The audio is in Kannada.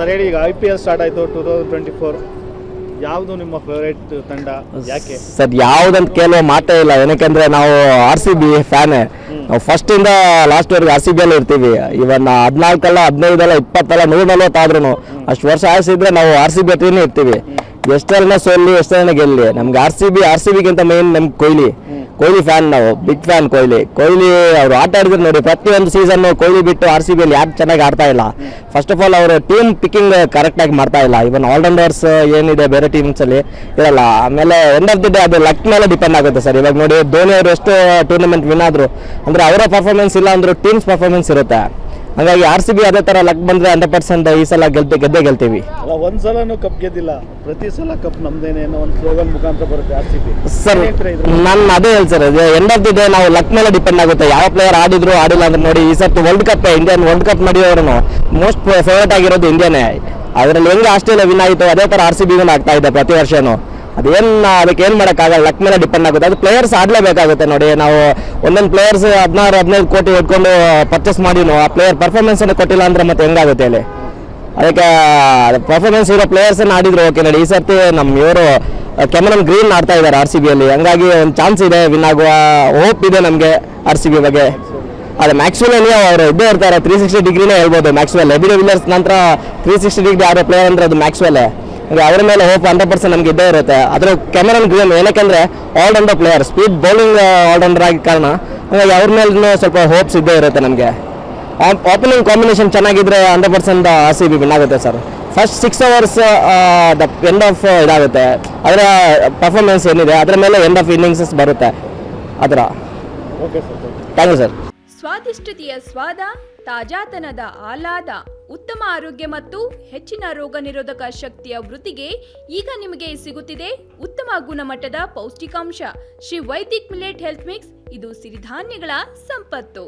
ಸರ್ ಹೇಳಿ, ಈಗ IPL ಸ್ಟಾರ್ಟ್ ಆಯಿತು 2024. ಯಾವುದು ನಿಮ್ಮ ಫೇವರೇಟ್ ತಂಡ, ಯಾಕೆ? ಸರ್ ಯಾವುದಂತ ಕೇಳುವ ಮಾತೇ ಇಲ್ಲ, ಏನಕ್ಕೆಂದ್ರೆ ನಾವು RCB ಫ್ಯಾನ್. ನಾವು ಫಸ್ಟ್ ಇಂದ ಲಾಸ್ಟ್ ವರೆಗೂ RCB ಅಲ್ಲಿ ಇರ್ತೀವಿ. ಇವನ್ 14 ಅಲ್ಲ 15 ಅಲ್ಲ 20 ಅಲ್ಲ 140 ಆದ್ರೂ ಅಷ್ಟು ವರ್ಷ ಆಯಿಸಿದ್ರೆ ನಾವು RCB ಹತ್ರನೇ ಇರ್ತೀವಿ. ಎಷ್ಟೆಲ್ಲ ಸೋಲ್ಲಿ ಎಷ್ಟೆಲ್ಲ ಗೆಲ್ಲಿ, ನಮ್ಗೆ RCBಗಿಂತ ಮೇನ್ ನಮ್ಗೆ ಕೊಹ್ಲಿ ಫ್ಯಾನ್. ನಾವು ಬಿಗ್ ಫ್ಯಾನ್ ಕೊಹ್ಲಿ ಅವರು ಆಟ ಆಡಿದ್ರೆ ನೋಡಿ, ಪ್ರತಿಯೊಂದು ಸೀಸನ್ ಕೊಹ್ಲಿ ಬಿಟ್ಟು RCB ಅಲ್ಲಿ ಯಾರು ಚೆನ್ನಾಗಿ ಆಡ್ತಾ ಇಲ್ಲ. ಫಸ್ಟ್ ಆಫ್ ಆಲ್ ಅವರು ಟೀಮ್ ಪಿಕ್ಕಿಂಗ್ ಕರೆಕ್ಟ್ ಆಗಿ ಮಾಡ್ತಾ ಇಲ್ಲ. ಇವನ್ ಆಲ್ರೌಂಡರ್ಸ್ ಏನಿದೆ ಬೇರೆ ಟೀಮ್ಸ್ ಅಲ್ಲಿ ಇರಲ್ಲ. ಆಮೇಲೆ ಎಂಡ್ ಆಫ್ ದಿ ಡೇ ಅದು ಲಕ್ ಮೇಲೆ ಡಿಪೆಂಡ್ ಆಗುತ್ತೆ ಸರ್. ಇವಾಗ ನೋಡಿ ಧೋನಿ ಅವರು ಎಷ್ಟು ಟೂರ್ನಮೆಂಟ್ ವಿನ್ ಆದ್ರು ಅಂದ್ರೆ ಅವರ ಪರ್ಫಾರ್ಮೆನ್ಸ್ ಇಲ್ಲ ಅಂದ್ರೂ ಟೀಮ್ಸ್ ಪರ್ಫಾರ್ಮೆನ್ಸ್ ಇರುತ್ತೆ. ಹಾಗಾಗಿ RCB ಅದೇ ತರ ಲಕ್ ಬಂದ್ರೆ 100% ಈ ಸಲ ಗೆದ್ದೇ ಗೆಲ್ತೀವಿ. ಒಂದ್ಸಲನೂ ಕಪ್ ಗೆದ್ದಿಲ್ಲ, ಪ್ರತಿ ಸಲ ಕಪ್ ನಮ್ದೇನೆ ಅನ್ನೋ ಒಂದು ಸ್ಲೋಗನ್ ಮುಖಾಂತರ ಬರುತ್ತೆ RCB. ಸರ್ ನಾನು ಅದೇ ಹೇಳಿ sir, end of the day ನಾವು ಲಕ್ ಮೇಲೆ ಡಿಪೆಂಡ್ ಆಗುತ್ತೆ. ಯಾವ ಪ್ಲೇಯರ್ ಆಡಿದ್ರು ಆಡಿಲ್ಲ ಅಂದ್ರೆ ನೋಡಿ, ಈ ಸರ್ತಿ world cup Indian world cup ನಡೆಯೋರು ಮೋಸ್ಟ್ ಫೇವರೇಟ್ ಆಗಿರೋದು ಇಂಡಿಯಾನೇ. ಅದರಲ್ಲಿ ಹೆಂಗೆ ಆಸ್ಟ್ರೇಲಿಯಾ ವಿನ್ ಆಯಿತು ಅದೇ ತರ RCB ಆಗ್ತಾ ಇದೆ ಪ್ರತಿ ವರ್ಷನೂ. ಅದಕ್ಕೆ ಏನು ಮಾಡೋಕ್ಕಾಗಲ್ಲ, ಲಕ್ ಮೇಲೆ ಡಿಪೆಂಡ್ ಆಗುತ್ತೆ. ಅದು ಪ್ಲೇಯರ್ಸ್ ಆಡಲೇಬೇಕಾಗುತ್ತೆ. ನೋಡಿ ನಾವು ಒಂದೊಂದು ಪ್ಲೇಯರ್ಸ್ 16-15 ಕೋಟಿ ಇಟ್ಕೊಂಡು ಪರ್ಚೇಸ್ ಮಾಡಿನೂ ಆ ಪ್ಲೇಯರ್ ಪರ್ಫಾರ್ಮೆನ್ಸ್ ಅನ್ನು ಕೊಟ್ಟಿಲ್ಲ ಅಂದ್ರೆ ಮತ್ತೆ ಹೆಂಗಾಗುತ್ತೆ ಅಲ್ಲಿ. ಅದಕ್ಕೆ ಪರ್ಫಾರ್ಮೆನ್ಸ್ ಇರೋ ಪ್ಲೇಯರ್ಸನ್ನು ಆಡಿದ್ರು ಓಕೆ. ನೋಡಿ ಈ ಸರ್ತಿ ಇವರು ಕ್ಯಾಮರನ್ ಗ್ರೀನ್ ಆಡ್ತಾ ಇದ್ದಾರೆ RCB ಅಲ್ಲಿ, ಹಂಗಾಗಿ ಒಂದು ಚಾನ್ಸ್ ಇದೆ, ವಿನ್ ಆಗುವ ಹೋಪ್ ಇದೆ ನಮಗೆ RCB ಬಗ್ಗೆ. ಅದೇ ಮ್ಯಾಕ್ಸ್ವೆಲ್ ಅಲ್ಲಿ ಅವರು ಇದ್ದೇ ಇರ್ತಾರೆ, 360 ಡಿಗ್ರಿನೇ ಹೇಳ್ಬೋದು ಮ್ಯಾಕ್ಸ್ವೆಲ್. ಎಬಿ ಡಿವಿಲಿಯರ್ಸ್ ನಂತರ 360 ಡಿಗ್ರಿ ಆಡೋ ಪ್ಲೇಯರ್ ಅಂದ್ರೆ ಅದು ಮ್ಯಾಕ್ಸ್ವೆಲ್. ಅವರ ಮೇಲೆ ಹೋಪ್ 100% ನಮ್ಗೆ ಇದ್ದೇ ಇರುತ್ತೆ. ಅದ್ರ ಕ್ಯಾಮರನ್ ಗ್ರೀನ್ ಏನಕ್ಕೆಂದ್ರೆ allrounder player, speed bowling allrounder ಆಗಿ ಕಾರಣ ಹಾಗಾಗಿ ಅವ್ರ ಮೇಲೆ ಸ್ವಲ್ಪ ಹೋಪ್ಸ್ ಇದ್ದೇ ಇರುತ್ತೆ ನಮಗೆ. ಓಪನಿಂಗ್ ಕಾಂಬಿನೇಷನ್ ಚೆನ್ನಾಗಿದ್ರೆ 100% RCB ವಿನ್ ಆಗುತ್ತೆ sir. First 6 hours end of ಇದಾಗುತ್ತೆ, ಅದರ ಪರ್ಫಾರ್ಮೆನ್ಸ್ ಏನಿದೆ ಅದರ ಮೇಲೆ ಎಂಡ್ ಆಫ್ ಇನ್ನಿಂಗ್ಸಸ್ ಬರುತ್ತೆ. ಅದರ ಥ್ಯಾಂಕ್ ಯು ಸರ್. ಸ್ವಾದಿಷ್ಟತೆಯ ಸ್ವಾದ, ತಾಜಾತನದ ಆಹ್ಲಾದ, ಉತ್ತಮ ಆರೋಗ್ಯ ಮತ್ತು ಹೆಚ್ಚಿನ ರೋಗ ನಿರೋಧಕ ಶಕ್ತಿಯ ವೃದ್ಧಿಗೆ ಈಗ ನಿಮಗೆ ಸಿಗುತ್ತಿದೆ ಉತ್ತಮ ಗುಣಮಟ್ಟದ ಪೌಷ್ಟಿಕಾಂಶ Shri Vaidik millet health mix. ಇದು ಸಿರಿಧಾನ್ಯಗಳ ಸಂಪತ್ತು.